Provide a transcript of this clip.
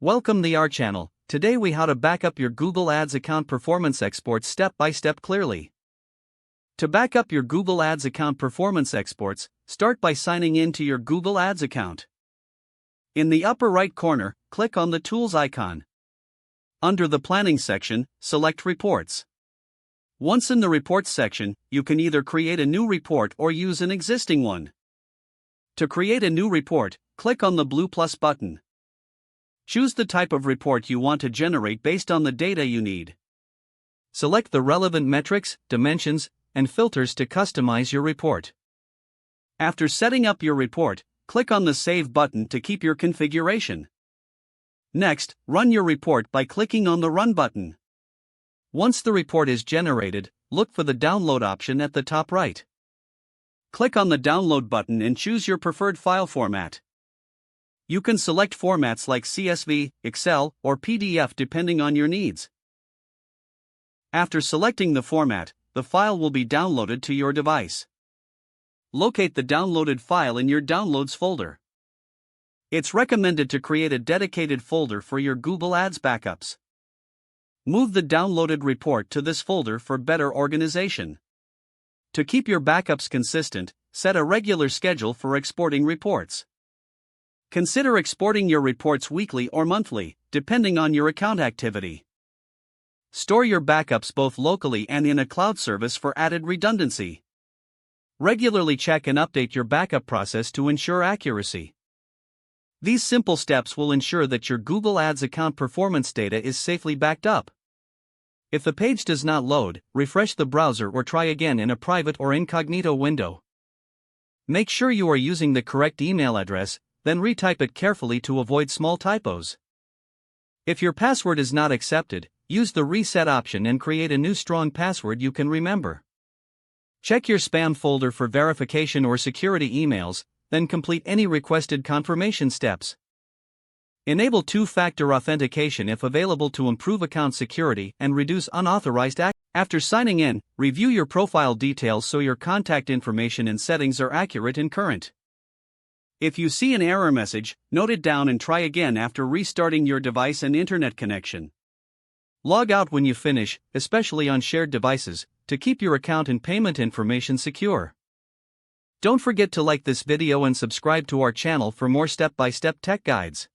Welcome to our channel. Today we how to back up your Google Ads account performance exports step by step clearly. To back up your Google Ads account performance exports, start by signing in to your Google Ads account. In the upper right corner, click on the Tools icon. Under the Planning section, select Reports. Once in the Reports section, you can either create a new report or use an existing one. To create a new report, click on the blue plus button. Choose the type of report you want to generate based on the data you need. Select the relevant metrics, dimensions, and filters to customize your report. After setting up your report, click on the Save button to keep your configuration. Next, run your report by clicking on the Run button. Once the report is generated, look for the Download option at the top right. Click on the Download button and choose your preferred file format. You can select formats like CSV, Excel, or PDF depending on your needs. After selecting the format, the file will be downloaded to your device. Locate the downloaded file in your Downloads folder. It's recommended to create a dedicated folder for your Google Ads backups. Move the downloaded report to this folder for better organization. To keep your backups consistent, set a regular schedule for exporting reports. Consider exporting your reports weekly or monthly, depending on your account activity. Store your backups both locally and in a cloud service for added redundancy. Regularly check and update your backup process to ensure accuracy. These simple steps will ensure that your Google Ads account performance data is safely backed up. If the page does not load, refresh the browser or try again in a private or incognito window. Make sure you are using the correct email address, then retype it carefully to avoid small typos. If your password is not accepted, use the Reset option and create a new strong password you can remember. Check your spam folder for verification or security emails, then complete any requested confirmation steps. Enable two-factor authentication if available to improve account security and reduce unauthorized access. After signing in, review your profile details so your contact information and settings are accurate and current. If you see an error message, note it down and try again after restarting your device and internet connection. Log out when you finish, especially on shared devices, to keep your account and payment information secure. Don't forget to like this video and subscribe to our channel for more step-by-step tech guides.